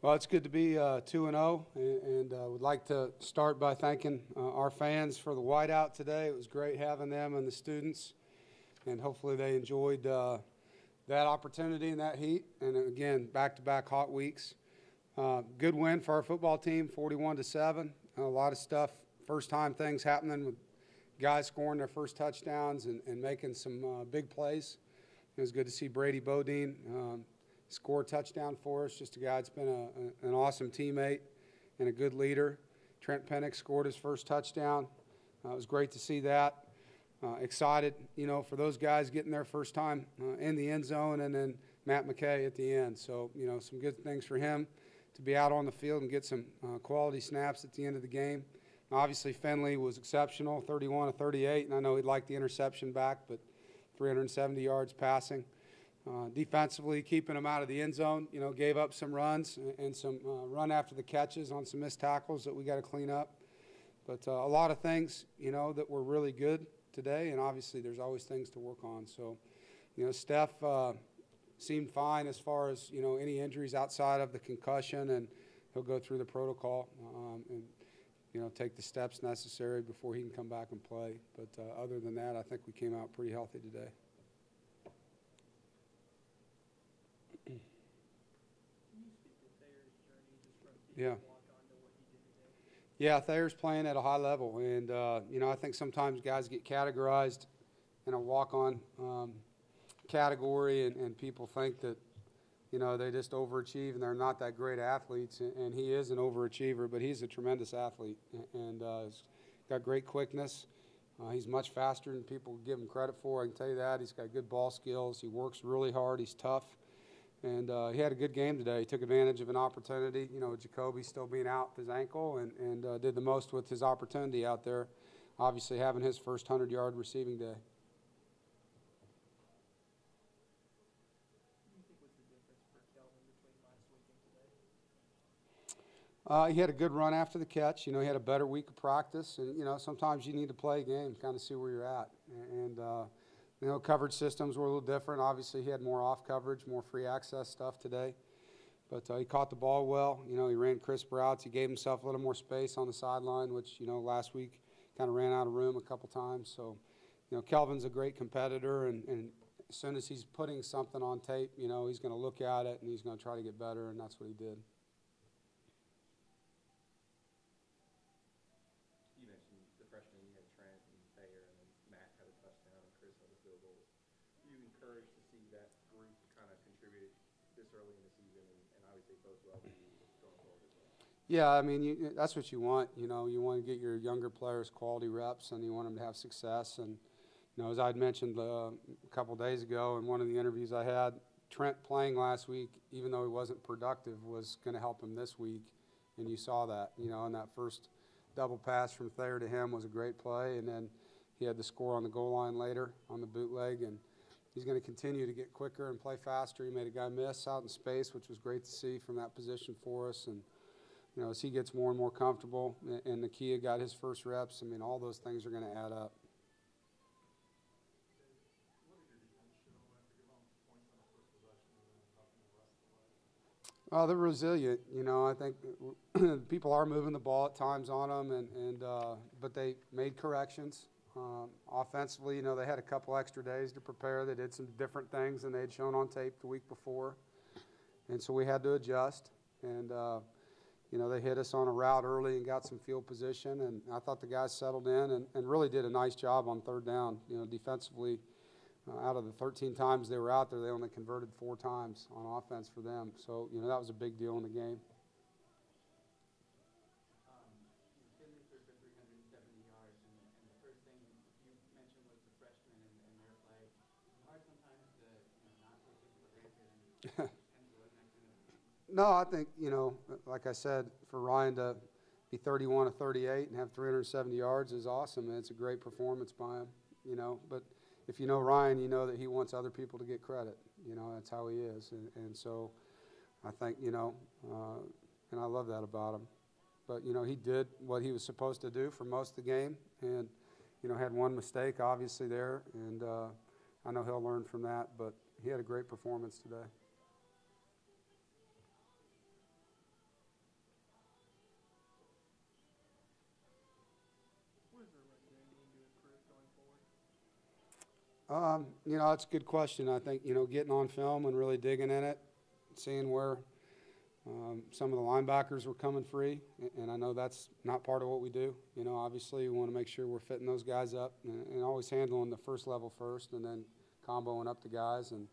Well, it's good to be 2-0, and would like to start by thanking our fans for the whiteout today. It was great having them and the students, and hopefully they enjoyed that opportunity and that heat. And again, back-to-back hot weeks. Good win for our football team, 41-7. A lot of stuff, first-time things happening with guys scoring their first touchdowns and making some big plays. It was good to see Brady Bodine score a touchdown for us. Just a guy that's been an awesome teammate and a good leader. Trent Pennick scored his first touchdown. It was great to see that. Excited, for those guys getting their first time in the end zone, and then Matt McKay at the end. So, some good things for him to be out on the field and get some quality snaps at the end of the game. Obviously, Finley was exceptional, 31-38, and I know he'd like the interception back, but 370 yards passing. Defensively, keeping him out of the end zone, gave up some runs and some run after the catches on some missed tackles that we got to clean up. But a lot of things, that were really good today, and obviously there's always things to work on. So, Steph seemed fine as far as, any injuries outside of the concussion, and he'll go through the protocol and, take the steps necessary before he can come back and play. But other than that, I think we came out pretty healthy today. Yeah. Yeah, Thayer's playing at a high level, and I think sometimes guys get categorized in a walk-on category, and people think that they just overachieve and they're not that great athletes, and he is an overachiever, but he's a tremendous athlete, and he's got great quickness. He's much faster than people give him credit for. I can tell you that. He's got good ball skills. He works really hard. He's tough. And he had a good game today. He took advantage of an opportunity, with Jacoby still being out with his ankle, and did the most with his opportunity out there, obviously having his first 100-yard receiving day. What do you think was the difference for Kelvin between last week and today? He had a good run after the catch. He had a better week of practice. And, sometimes you need to play a game, kind of see where you're at. And coverage systems were a little different. Obviously, he had more off coverage, more free access stuff today. But he caught the ball well. He ran crisp routes. He gave himself a little more space on the sideline, which, last week kind of ran out of room a couple times. So, Kelvin's a great competitor, and as soon as he's putting something on tape, he's going to look at it and he's going to try to get better, and that's what he did. You mentioned the freshman, you had Trent and Thayer, and then Matt had a touchdown and Chris had a field goal. Are you encouraged to see that group kind of contribute this early in the season, and obviously both well for you going forward as well? Yeah, I mean, that's what you want. You want to get your younger players quality reps, and you want them to have success. And, as I'd mentioned a couple days ago in one of the interviews I had, Trent playing last week, even though he wasn't productive, was going to help him this week. And you saw that, and that first double pass from Thayer to him was a great play. And then he had the score on the goal line later on the bootleg. And he's going to continue to get quicker and play faster. He made a guy miss out in space, which was great to see from that position for us. And, as he gets more and more comfortable, and Nakia got his first reps, I mean, all those things are going to add up. They're resilient. I think people are moving the ball at times on them, but they made corrections. Offensively, they had a couple extra days to prepare. They did some different things than they had shown on tape the week before, and so we had to adjust. And they hit us on a route early and got some field position, and I thought the guys settled in and really did a nice job on third down. Defensively, out of the 13 times they were out there, they only converted 4 times on offense for them. So, that was a big deal in the game. Finley threw for 370 yards, and the first thing you mentioned was the freshmen and their play. It's hard sometimes to not take it for granted and No, I think, like I said, for Ryan to be 31-38 and have 370 yards is awesome, and it's a great performance by him, But if you know Ryan, you know that he wants other people to get credit. That's how he is. And so I think, and I love that about him. But, he did what he was supposed to do for most of the game and, had one mistake obviously there. And I know he'll learn from that, but he had a great performance today. You know, that's a good question. I think, you know, getting on film and really digging in it, seeing where some of the linebackers were coming free, and I know that's not part of what we do. You know, obviously we want to make sure we're fitting those guys up and always handling the first level first and then comboing up the guys and,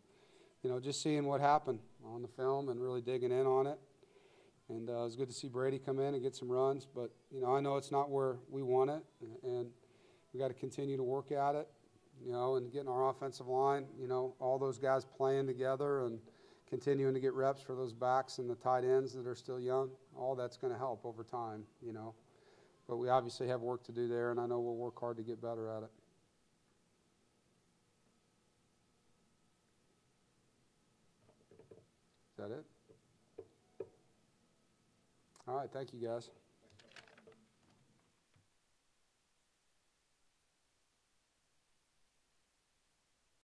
you know, just seeing what happened on the film and really digging in on it. And it was good to see Brady come in and get some runs, but, you know, I know it's not where we want it, and we got to continue to work at it, you know, and getting our offensive line, you know, all those guys playing together and continuing to get reps for those backs and the tight ends that are still young. All that's going to help over time, you know. But we obviously have work to do there, and I know we'll work hard to get better at it. Is that it? All right, thank you, guys.